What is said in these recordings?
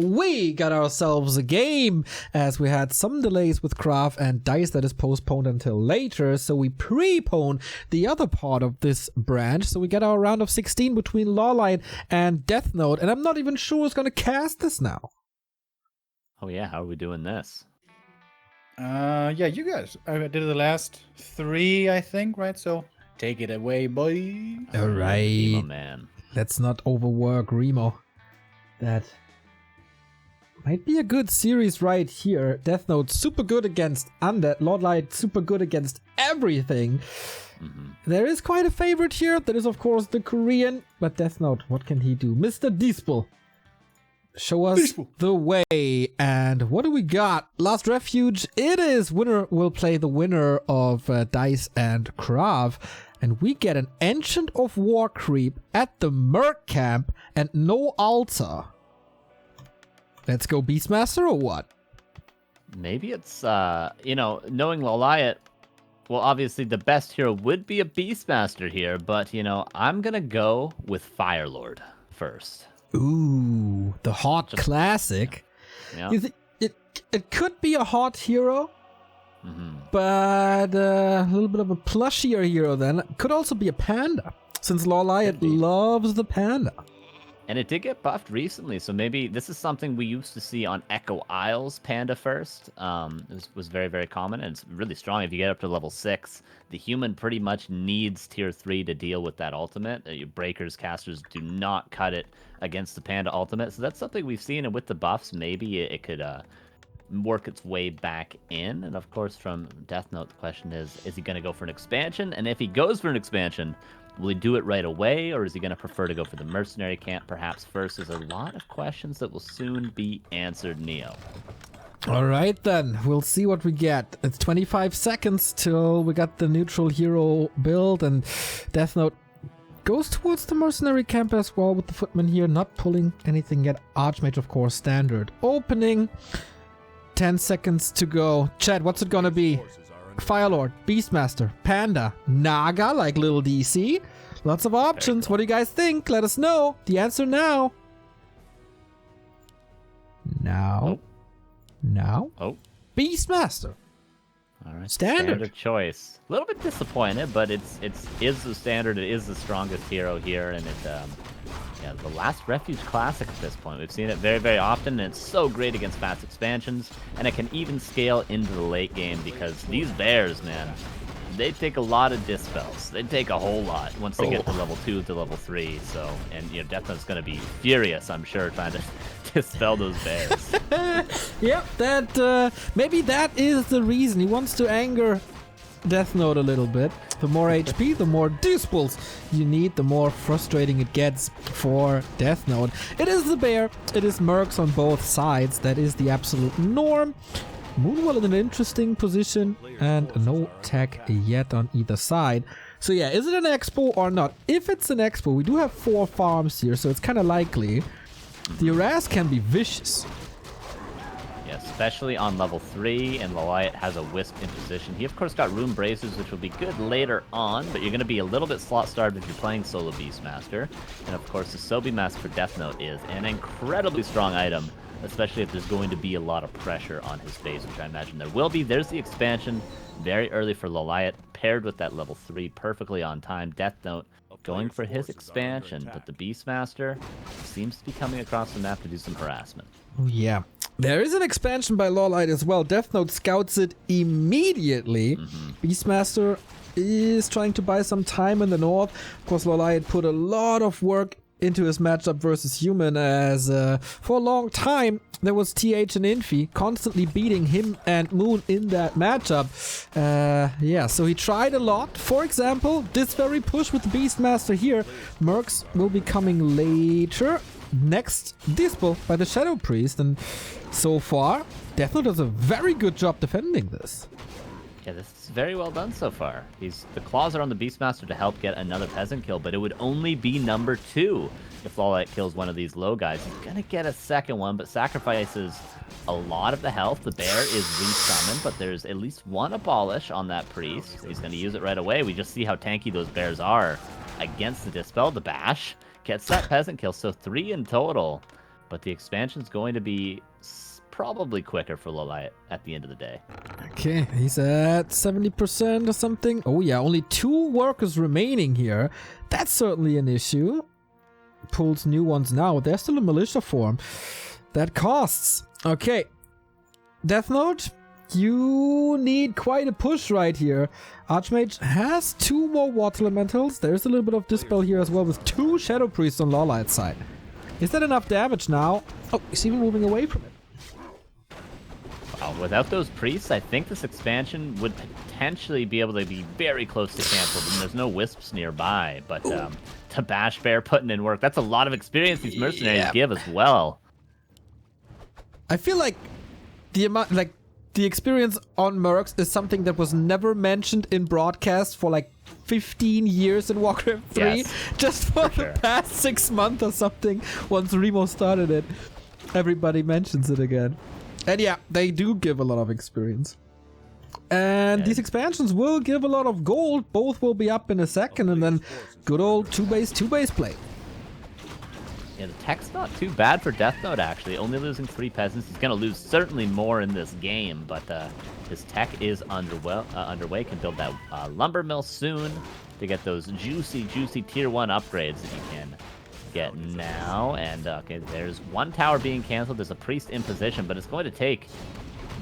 we got ourselves a game, as we had some delays with Craft and Dice that is postponed until later, so we prepone the other part of this branch, so we get our round of 16 between LawLiet and Deathnote, and I'm not even sure who's gonna cast this now. Oh yeah, how are we doing this? Yeah, you guys. I did the last 3, I think, right? So take it away, boy. All right, Remo, man. let's not overwork Remo. That might be a good series right here. Deathnote super good against Undead, LawLiet super good against everything. There is quite a favorite here. That is of course the Korean, but Deathnote, what can he do? Mr. Dispel. Show us the way. And what do we got? Last Refuge. It is. Winner will play the winner of Dice and Krav. And we get an Ancient of War creep at the Merc camp and no altar. Let's go Beastmaster or what? Maybe it's, knowing LawLiet, well, obviously the best hero would be a Beastmaster here, but, I'm going to go with Firelord first. Ooh, the hot classic. Yeah. It could be a hot hero, but a little bit of a plushier hero then. Could also be a panda, since LawLiet loves the panda. And it did get buffed recently, so maybe this is something we used to see on Echo Isles Panda first. It was very, very common, and it's really strong. If you get up to level 6, the human pretty much needs tier 3 to deal with that ultimate. Your breakers, casters do not cut it against the Panda ultimate, so that's something we've seen, and with the buffs, maybe it could work its way back in. And of course, from Deathnote, the question is he going to go for an expansion? And if he goes for an expansion, will he do it right away, or is he going to prefer to go for the mercenary camp perhaps first? There's a lot of questions that will soon be answered, Neo. All right, then. We'll see what we get. It's 25 seconds till we got the neutral hero build, and Deathnote goes towards the mercenary camp as well with the footman here, not pulling anything yet. Archmage, of course, standard. Opening. 10 seconds to go. Chad, what's it gonna be? Firelord, Beastmaster, Panda, Naga like little DC. Lots of options. What do you guys think? Let us know. The answer now. Now. Beastmaster. All right. Standard choice. A little bit disappointed, but it is the standard. It is the strongest hero here, and the last Refuge classic at this point. We've seen it very, very often, and it's so great against fast expansions, and it can even scale into the late game because these bears, man, they take a lot of dispels. They take a whole lot once they get to level 2 to level 3. So, and Deathnote's going to be furious, I'm sure, trying to dispel those bears. Yep, maybe that is the reason. He wants to anger Deathnote a little bit. The more HP, the more dispels you need, the more frustrating it gets for Deathnote. It is the bear, it is mercs on both sides, that is the absolute norm. Moonwell in an interesting position, and no tech yet on either side. So yeah, is it an expo or not? If it's an expo, we do have 4 farms here, so it's kind of likely. The harass can be vicious. Yeah, especially on level 3, and LawLiet has a Wisp in position. He, of course, got Rune Braces, which will be good later on, but you're going to be a little bit slot-starved if you're playing Solo Beastmaster. And, of course, the Sobi Mask for Deathnote is an incredibly strong item, especially if there's going to be a lot of pressure on his base, which I imagine there will be. There's the expansion, very early for LawLiet, paired with that level 3, perfectly on time. Deathnote going for his expansion, but the Beastmaster seems to be coming across the map to do some harassment. Oh yeah. There is an expansion by LawLiet as well. Deathnote scouts it immediately. Beastmaster is trying to buy some time in the north. Of course, LawLiet put a lot of work into his matchup versus human, as for a long time there was TH and Infi constantly beating him and Moon in that matchup. Yeah, so he tried a lot. For example, this very push with the Beastmaster here. Mercs will be coming later. Next, Dispel by the Shadow Priest, and so far, Deathnote does a very good job defending this. Yeah, this is very well done so far. The claws are on the Beastmaster to help get another peasant kill, but it would only be number 2 if LawLiet kills one of these low guys. He's gonna get a second one, but sacrifices a lot of the health. The bear is resummoned, but there's at least one abolish on that priest. He's gonna use it right away. We just see how tanky those bears are against the Dispel. The bash gets that peasant kill, so 3 in total. but the expansion's going to be probably quicker for LawLiet at the end of the day. Okay, he's at 70% or something. Oh yeah, only 2 workers remaining here. That's certainly an issue. Pulls new ones now. There's still a militia form. That costs. Okay. Deathnote, you need quite a push right here. Archmage has 2 more water elementals. There's a little bit of dispel here as well with 2 shadow priests on LawLiet's side. Is that enough damage now? Oh, he's even moving away from it. Wow, without those priests, I think this expansion would potentially be able to be very close to canceled, and there's no wisps nearby. But to Bash Bear putting in work, that's a lot of experience these mercenaries give as well. I feel like the amount, like the experience on Mercs is something that was never mentioned in broadcast for like 15 years in Warcraft 3. Yes, just for the past 6 months or something. Once Remo started it, everybody mentions it again. And yeah, they do give a lot of experience. And these expansions will give a lot of gold. Both will be up in a second, and then good old 2-base play. Yeah, the tech's not too bad for Deathnote, actually. Only losing 3 peasants. He's going to lose certainly more in this game, but his tech is underway. Can build that lumber mill soon to get those juicy tier 1 upgrades that you can get now. And okay, there's 1 tower being canceled. There's a priest in position, but it's going to take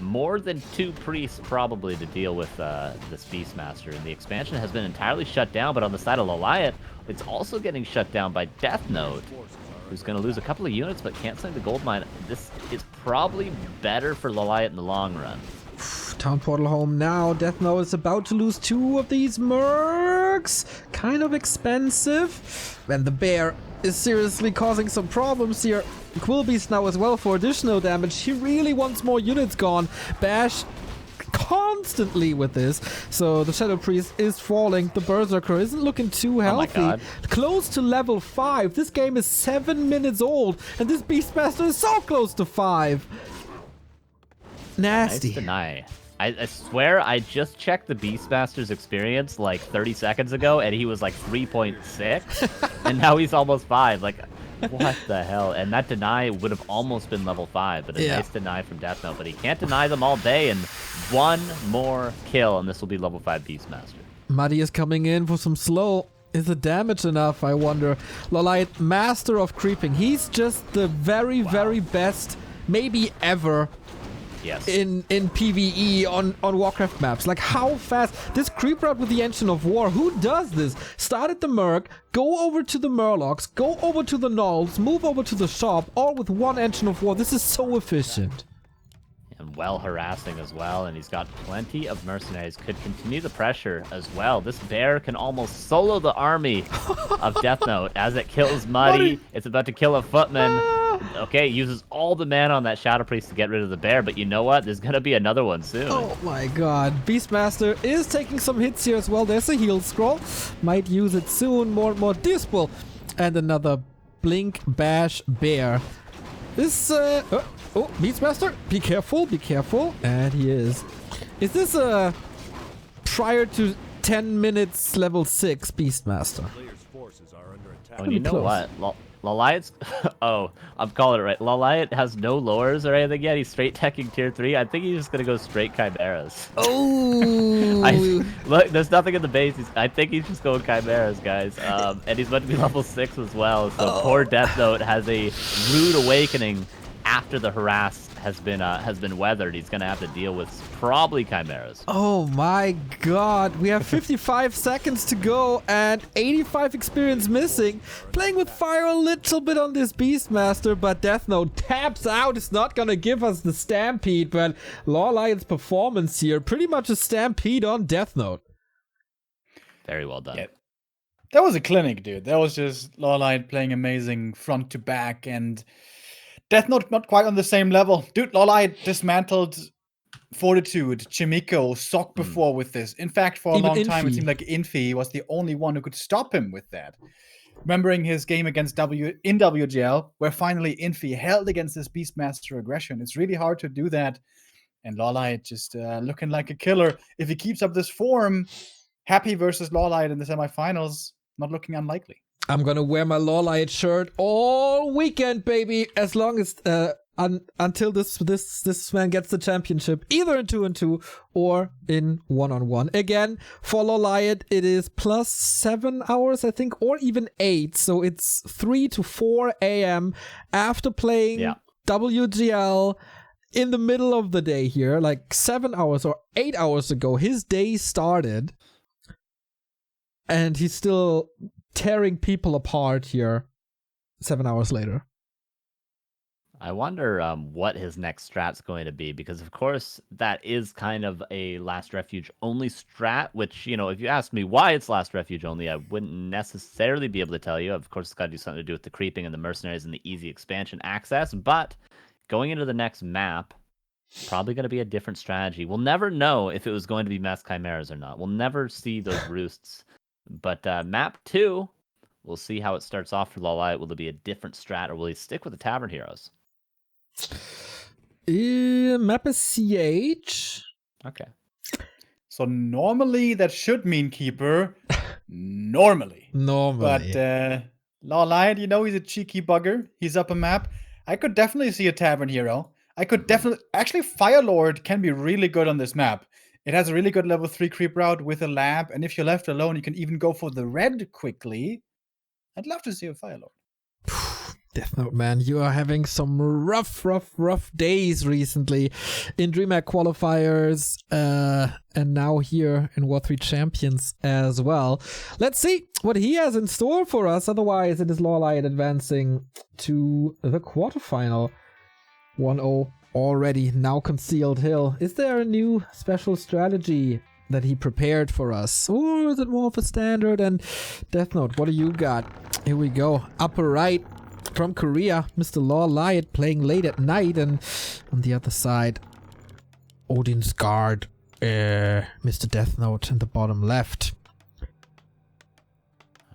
more than 2 priests probably to deal with this Beastmaster. And the expansion has been entirely shut down, but on the side of LawLiet, it's also getting shut down by Deathnote, who's going to lose a couple of units, but canceling the gold mine. This is probably better for LawLiet in the long run. Town portal home now. Deathnote is about to lose 2 of these mercs. Kind of expensive. And the bear is seriously causing some problems here. Quillbeast now as well for additional damage. He really wants more units gone. Bash constantly with this. So the Shadow Priest is falling. The Berserker isn't looking too healthy. Oh my God. Close to level 5. This game is 7 minutes old. And this Beastmaster is so close to 5. Nasty. Nice deny. I swear I just checked the Beastmaster's experience like 30 seconds ago, and he was like 3.6, and now he's almost 5. Like, what the hell? And that deny would have almost been level 5, but a nice deny from Deathnote. But he can't deny them all day, and 1 more kill, and this will be level 5 Beastmaster. Muddy is coming in for some slow. Is the damage enough, I wonder? LawLiet, master of creeping. He's just the very best, maybe ever, in PvE on Warcraft maps. Like, how fast this creep route with the Engine of War, who does this? Start at the Merc, go over to the Murlocs, go over to the Gnolls, move over to the shop, all with 1 Engine of War. This is so efficient. And well harassing as well, and he's got plenty of mercenaries. Could continue the pressure as well. This bear can almost solo the army of Deathnote as it kills Muddy. It's about to kill a footman. Okay, uses all the mana on that Shadow Priest to get rid of the bear, but you know what? There's gonna be another one soon. Oh my god. Beastmaster is taking some hits here as well. There's a heal scroll. Might use it soon. More and more Dispel. And another Blink Bash Bear. This, oh, Beastmaster, be careful. And he is. Is this prior to 10 minutes level 6 Beastmaster? Oh, and you know what? LawLiet's... oh, I'm calling it right. LawLiet has no lowers or anything yet. He's straight teching tier 3. I think he's just going to go straight Chimeras. Oh! Look, there's nothing in the base. I think he's just going Chimeras, guys. And he's about to be level 6 as well. So poor Deathnote has a rude awakening after the harass has been weathered. He's going to have to deal with probably Chimeras. Oh my god. We have 55 seconds to go and 85 experience missing. Playing with fire a little bit on this Beastmaster, but Deathnote taps out. It's not going to give us the stampede, but LawLiet's performance here, pretty much a stampede on Deathnote. Very well done. Yeah. That was a clinic, dude. That was just LawLiet playing amazing front to back, and Deathnote not quite on the same level. Dude, LawLiet dismantled Fortitude, Chimiko, Sok before with this. In fact, for a long time, it seemed like Infi was the only one who could stop him with that. Remembering his game against in WGL, where finally Infi held against this Beastmaster aggression. It's really hard to do that. And LawLiet just looking like a killer. If he keeps up this form, Happy versus LawLiet in the semifinals, not looking unlikely. I'm gonna wear my LawLiet shirt all weekend, baby, as long as until this man gets the championship, either in 2-2 or in 1-on-1. Again, for LawLiet, it is plus 7 hours, I think, or even 8. So it's 3 to 4 a.m. after playing WGL in the middle of the day here, like 7 hours or 8 hours ago. His day started, and he's still tearing people apart here 7 hours later. I wonder what his next strat's going to be, because of course that is kind of a Last Refuge only strat, which, you know, if you ask me why it's Last Refuge only, I wouldn't necessarily be able to tell you. Of course, it's got to do something to do with the creeping and the mercenaries and the easy expansion access, but going into the next map, probably going to be a different strategy. We'll never know if it was going to be Mass Chimeras or not. We'll never see those roosts. But map 2, we'll see how it starts off for LawLiet. Will it be a different strat, or will he stick with the Tavern Heroes? Map is CH. Okay. So normally that should mean keeper. Normally. But LawLiet, you know, he's a cheeky bugger. He's up a map. I could definitely see a Tavern Hero. I could definitely... Actually, Firelord can be really good on this map. It has a really good level 3 creep route with a lab, and if you're left alone, you can even go for the red quickly. I'd love to see a Firelord. Deathnote, man, you are having some rough days recently in DreamHack qualifiers, and now here in War3 Champions as well. Let's see what he has in store for us. Otherwise, it is LawLiet advancing to the quarterfinal. 1-0 already, now Concealed Hill. Is there a new special strategy that he prepared for us, or is it more of a standard? And Deathnote, what do you got? Here we go. Upper right from Korea, Mr. LawLiet playing late at night, and on the other side, Odin's Guard, Mr. Deathnote in the bottom left.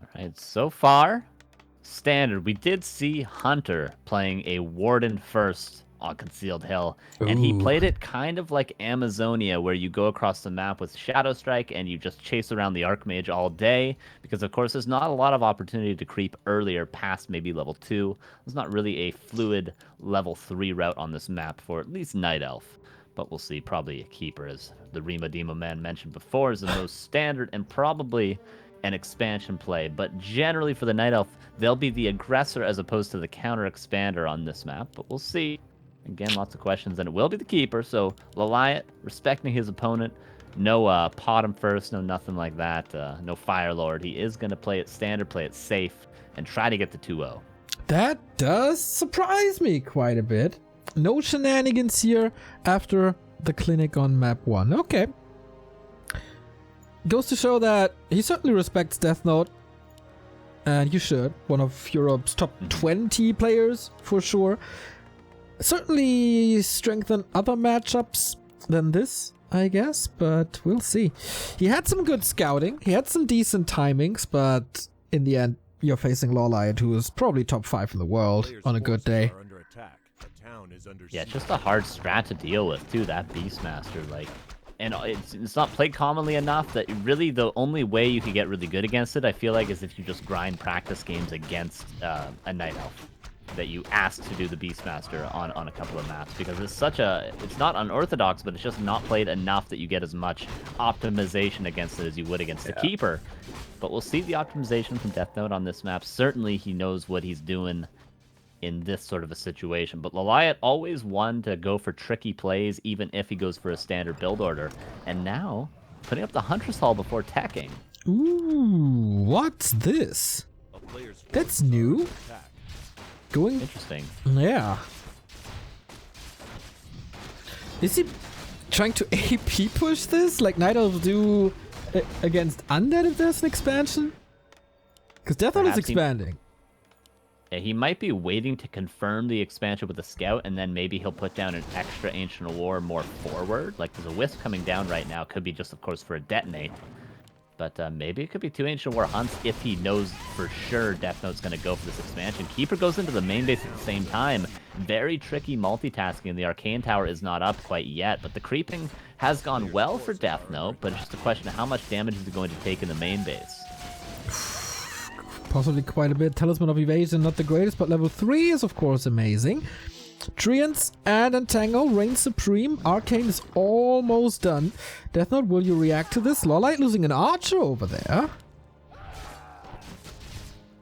All right, so far, standard. We did see Hunter playing a Warden first on Concealed Hill, and he played it kind of like Amazonia, where you go across the map with Shadow Strike and you just chase around the Archmage all day, because of course there's not a lot of opportunity to creep earlier past maybe level 2. There's not really a fluid level 3 route on this map for at least Night Elf, but we'll see. Probably a keeper, as the Remo Demo man mentioned before, is the most standard and probably an expansion play, but generally for the Night Elf, they'll be the aggressor as opposed to the counter expander on this map, but we'll see. Again, lots of questions, and it will be the keeper, so LawLiet, respecting his opponent, no pot him first, no nothing like that, no Firelord. He is going to play it standard, play it safe, and try to get the 2-0. That does surprise me quite a bit. No shenanigans here after the clinic on map 1. Okay. Goes to show that he certainly respects Deathnote, and you should. One of Europe's top 20 players, for sure. Certainly strengthen other matchups than this, I guess, but we'll see. He had some good scouting, he had some decent timings, but in the end, you're facing LawLiet, who is probably top 5 in the world on a good day. Yeah, it's just a hard strat to deal with, too, that Beastmaster, like... And it's not played commonly enough that really the only way you could get really good against it, I feel like, is if you just grind practice games against a Night Elf. That you ask to do the Beastmaster on a couple of maps, because it's not unorthodox, but it's just not played enough that you get as much optimization against it as you would against the keeper. But we'll see the optimization from Deathnote on this map. Certainly he knows what he's doing in this sort of a situation, but LawLiet always one to go for tricky plays even if he goes for a standard build order, and now putting up the Huntress Hall before teching. Ooh, what's this? That's new. Going interesting. Yeah. Is he trying to AP push this like Night Elves do against Undead if there's an expansion? Because Deathnote is expanding. He might be waiting to confirm the expansion with the Scout, and then maybe he'll put down an extra Ancient War more forward. Like, there's a Wisp coming down right now. Could be just, of course, for a Detonate. But maybe it could be 2 Ancient War hunts if he knows for sure Deathnote's going to go for this expansion. Keeper goes into the main base at the same time. Very tricky multitasking. The Arcane Tower is not up quite yet, but the creeping has gone well for Deathnote, but it's just a question of how much damage is he going to take in the main base. possibly quite a bit. Talisman of Evasion, not the greatest, but level 3 is of course amazing. Treants and Entangle reign supreme. Arcane is almost done. Deathnote, will you react to this? LawLiet losing an archer over there.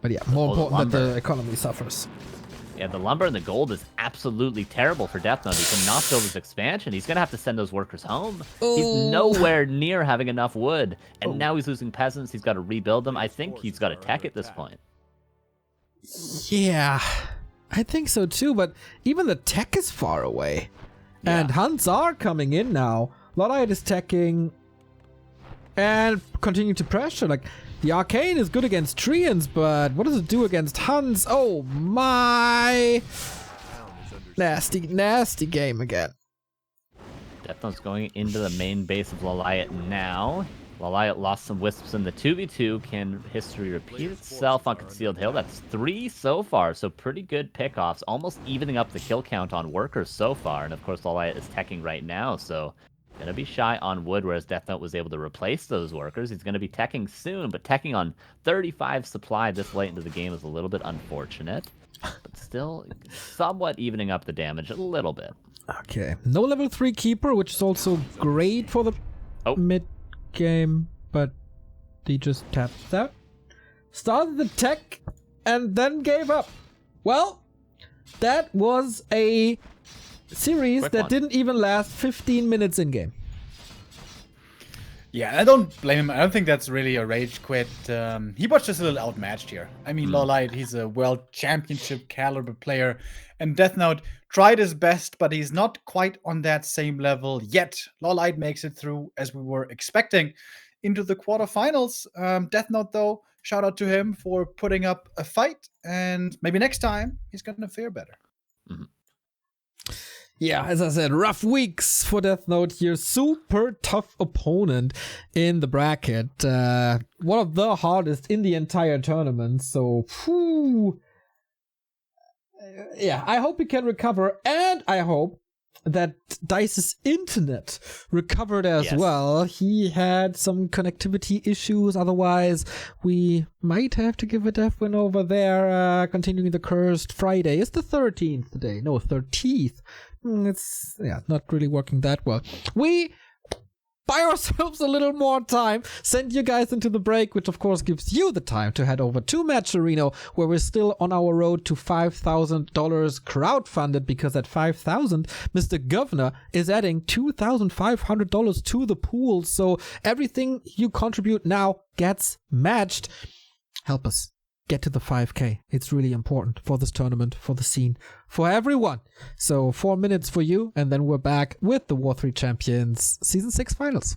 But yeah, more important that the economy suffers. Yeah, the lumber and the gold is absolutely terrible for Deathnote. He's been knocked over his expansion. He's going to have to send those workers home. He's nowhere near having enough wood. And now he's losing peasants. He's got to rebuild them. I think he's got a tech at this point. Yeah, I think so too. But even the tech is far away. Yeah. And Hunts are coming in now. LawLiet is teching and continuing to pressure. Like, the Arcane is good against Treants, but what does it do against Huns? Oh my! Nasty, nasty game again. Deathnote's going into the main base of LawLiet now. LawLiet lost some wisps in the 2v2. Can history repeat itself on Concealed Hill? That's 3 so far, so pretty good pickoffs. Almost evening up the kill count on workers so far. And of course, LawLiet is teching right now, so gonna be shy on wood, whereas Deathnote was able to replace those workers. He's gonna be teching soon, but teching on 35 supply this late into the game is a little bit unfortunate. But still somewhat evening up the damage a little bit. Okay, no level 3 keeper, which is also great for the mid game, but he just tapped that. Started the tech and then gave up. Well, that was a series that didn't even last 15 minutes in game. Yeah, I don't blame him. I don't think that's really a rage quit. He was just a little outmatched here. I mean, LawLiet, he's a world championship caliber player, and Deathnote tried his best, but he's not quite on that same level yet. LawLiet makes it through, as we were expecting, into the quarterfinals. Deathnote, though, shout out to him for putting up a fight, and maybe next time he's going to fare better. Mm-hmm. Yeah, as I said, rough weeks for Deathnote here. Super tough opponent in the bracket. One of the hardest in the entire tournament. So, yeah, I hope he can recover. And I hope that Dice's internet recovered as well. He had some connectivity issues. Otherwise, we might have to give a death win over there. Continuing the cursed Friday. It's the 13th today. No, 13th. It's not really working that well. We buy ourselves a little more time, send you guys into the break, which of course gives you the time to head over to Match Arena, where we're still on our road to $5,000 crowdfunded, because at $5,000, Mr. Governor is adding $2,500 to the pool. So everything you contribute now gets matched. Help us get to the 5K. It's really important for this tournament, for the scene, for everyone. So 4 minutes for you, and then we're back with the War 3 Champions Season 6 Finals.